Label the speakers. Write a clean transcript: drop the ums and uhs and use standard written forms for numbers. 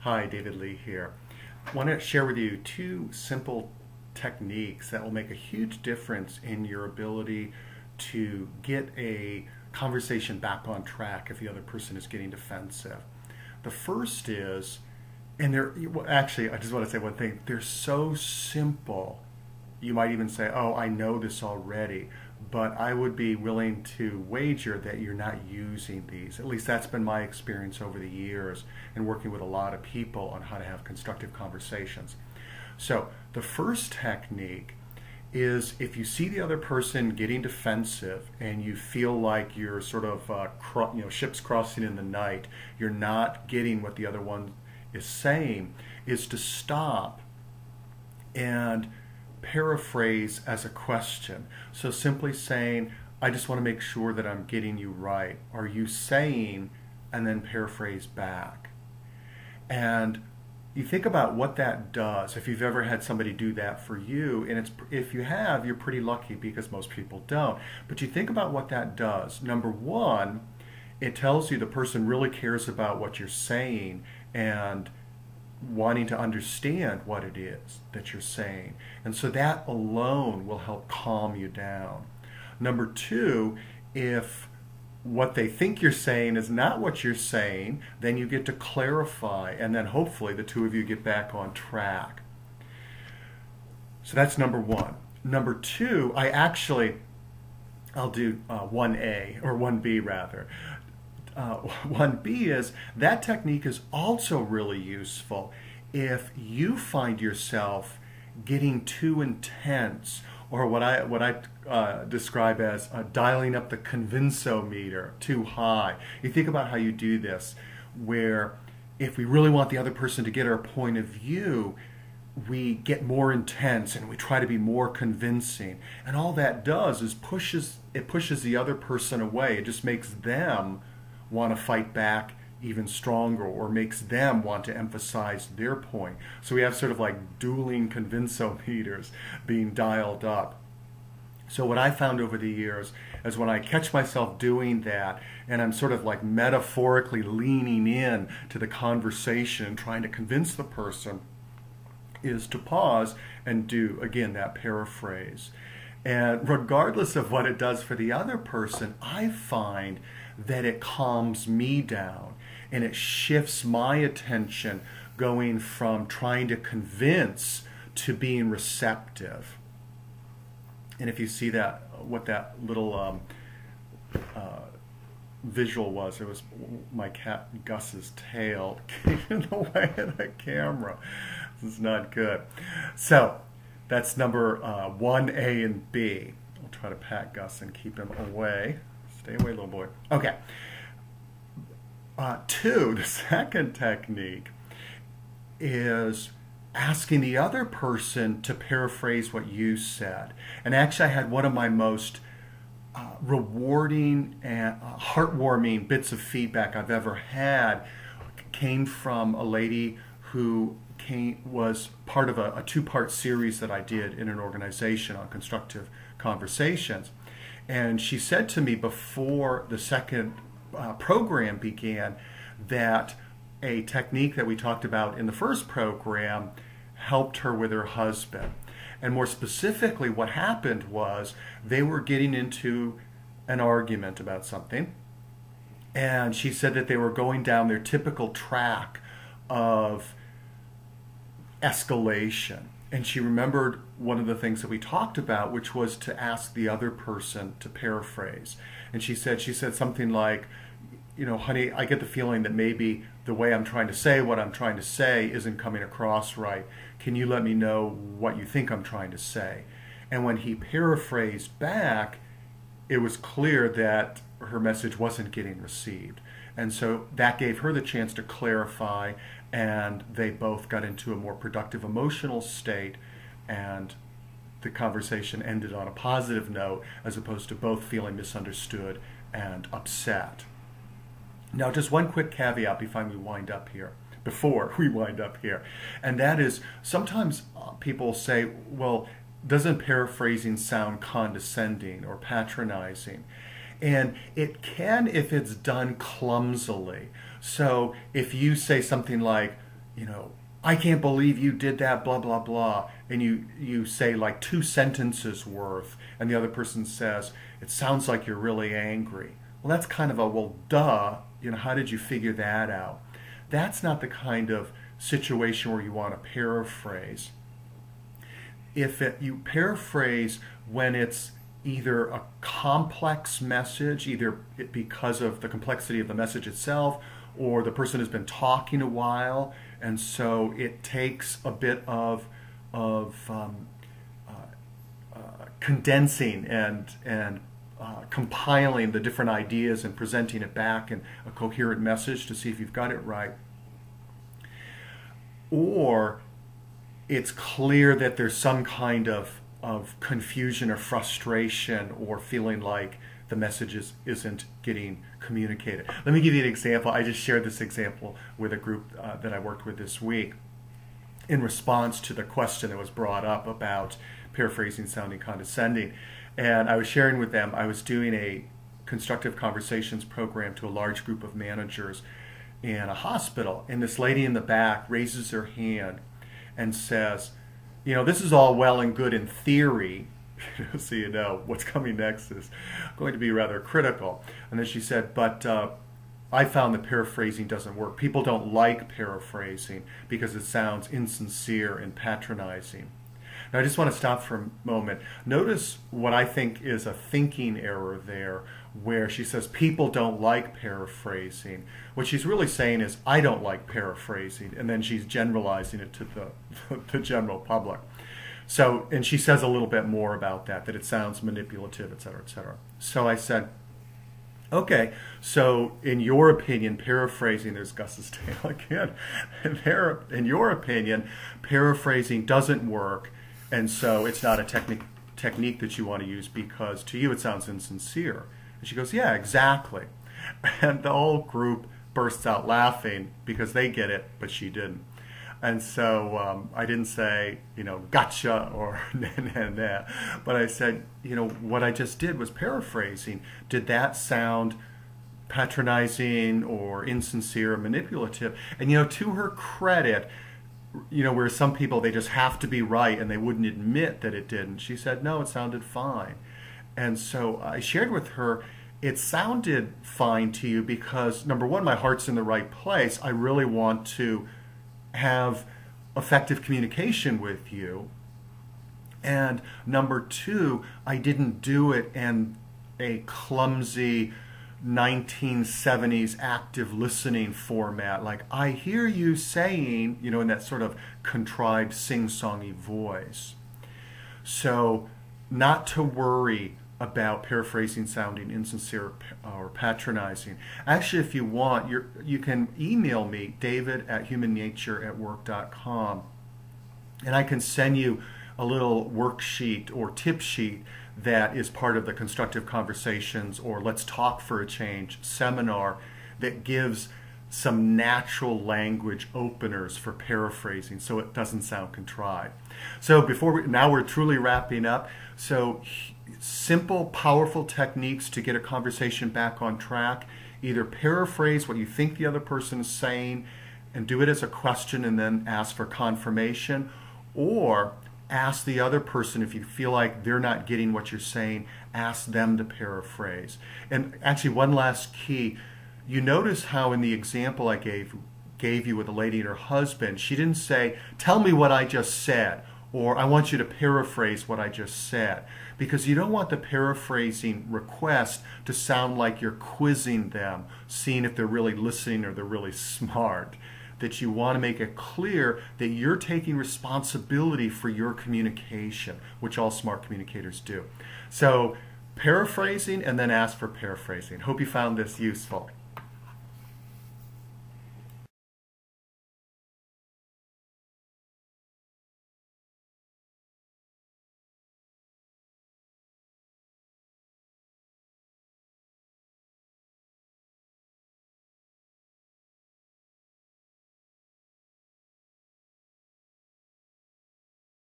Speaker 1: Hi, David Lee here. I want to share with you two simple techniques that will make a huge difference in your ability to get a conversation back on track if the other person is getting defensive. The first is, and actually, I just want to say one thing, they're so simple. You might even say, oh, I know this already, but I would be willing to wager that you're not using these. At least that's been my experience over the years in working with a lot of people on how to have constructive conversations. So the first technique is if you see the other person getting defensive and you feel like you're sort of ships crossing in the night, you're not getting what the other one is saying, is to stop and paraphrase as a question. So simply saying, I just want to make sure that I'm getting you right. Are you saying, and then paraphrase back. And you think about what that does, if you've ever had somebody do that for you, and if you have, you're pretty lucky because most people don't. But you think about what that does. Number one, it tells you the person really cares about what you're saying and wanting to understand what it is that you're saying. And so that alone will help calm you down. Number two, if what they think you're saying is not what you're saying, then you get to clarify, and then hopefully the two of you get back on track. So that's number one. Number two, I'll do 1A, or 1B rather. 1B is, that technique is also really useful if you find yourself getting too intense, or what I describe as dialing up the convince-o-meter too high. You think about how you do this, where if we really want the other person to get our point of view, we get more intense and we try to be more convincing. And all that does is pushes the other person away. It just makes them want to fight back even stronger, or makes them want to emphasize their point. So we have sort of like dueling convince-o-meters being dialed up. So what I found over the years is when I catch myself doing that and I'm sort of like metaphorically leaning in to the conversation and trying to convince the person, is to pause and do, again, that paraphrase. And regardless of what it does for the other person, I find that it calms me down and it shifts my attention going from trying to convince to being receptive. And if you see that, what that little visual was, it was my cat Gus's tail getting in the way of the camera. This is not good. So that's number 1A and B. I'll try to pat Gus and keep him away. Stay away, little boy. Okay. 2, the second technique, is asking the other person to paraphrase what you said. And actually, I had one of my most rewarding and heartwarming bits of feedback I've ever had came from a lady who was part of a two-part series that I did in an organization on constructive conversations. And she said to me before the second program began that a technique that we talked about in the first program helped her with her husband. And more specifically, what happened was they were getting into an argument about something. And she said that they were going down their typical track of escalation. And she remembered one of the things that we talked about, which was to ask the other person to paraphrase. And she said something like, you know, honey, I get the feeling that maybe the way I'm trying to say what I'm trying to say isn't coming across right. Can you let me know what you think I'm trying to say? And when he paraphrased back, it was clear that her message wasn't getting received. And so that gave her the chance to clarify, and they both got into a more productive emotional state, and the conversation ended on a positive note as opposed to both feeling misunderstood and upset. Now, just one quick caveat before we wind up here, and that is sometimes people say, well, doesn't paraphrasing sound condescending or patronizing? And it can if it's done clumsily. So if you say something like, I can't believe you did that, blah, blah, blah. And you say like 2 sentences worth, and the other person says, it sounds like you're really angry. Well, that's kind of a, well, duh, how did you figure that out? That's not the kind of situation where you want to paraphrase. You paraphrase when it's either a complex message, either because of the complexity of the message itself, or the person has been talking a while, and so it takes a bit of condensing and compiling the different ideas and presenting it back in a coherent message to see if you've got it right. Or it's clear that there's some kind of confusion or frustration or feeling like the message isn't getting communicated. Let me give you an example. I just shared this example with a group that I worked with this week in response to the question that was brought up about paraphrasing sounding condescending. And I was sharing with them, I was doing a constructive conversations program to a large group of managers in a hospital, and this lady in the back raises her hand and says, this is all well and good in theory, so what's coming next is going to be rather critical. And then she said, but I found that paraphrasing doesn't work. People don't like paraphrasing because it sounds insincere and patronizing. Now I just want to stop for a moment. Notice what I think is a thinking error there, where she says people don't like paraphrasing. What she's really saying is I don't like paraphrasing, and then she's generalizing it to the general public. So, and she says a little bit more about that it sounds manipulative, et cetera, et cetera. So I said, okay, so in your opinion, paraphrasing, there's Gus's tail again, in your opinion, paraphrasing doesn't work, and so it's not a technique that you want to use because to you it sounds insincere. And she goes, yeah, exactly. And the whole group bursts out laughing because they get it, but she didn't. And so I didn't say, gotcha or nah. But I said, what I just did was paraphrasing. Did that sound patronizing or insincere or manipulative? And to her credit, where some people, they just have to be right and they wouldn't admit that it didn't. She said, no, it sounded fine. And so I shared with her, it sounded fine to you because, number one, my heart's in the right place. I really want to have effective communication with you. And number two, I didn't do it in a clumsy 1970s active listening format. Like, I hear you saying, in that sort of contrived sing-songy voice. So not to worry about paraphrasing sounding insincere or patronizing. Actually, if you want, you can email me, david@humannatureatwork.com, and I can send you a little worksheet or tip sheet that is part of the Constructive Conversations or Let's Talk for a Change seminar that gives some natural language openers for paraphrasing so it doesn't sound contrived. So now we're truly wrapping up. So simple, powerful techniques to get a conversation back on track. Either paraphrase what you think the other person is saying and do it as a question and then ask for confirmation, or ask the other person if you feel like they're not getting what you're saying, ask them to paraphrase. And actually, one last key, you notice how in the example I gave you with a lady and her husband, she didn't say, tell me what I just said, or I want you to paraphrase what I just said. Because you don't want the paraphrasing request to sound like you're quizzing them, seeing if they're really listening or they're really smart. That you want to make it clear that you're taking responsibility for your communication, which all smart communicators do. So paraphrasing and then ask for paraphrasing. Hope you found this useful.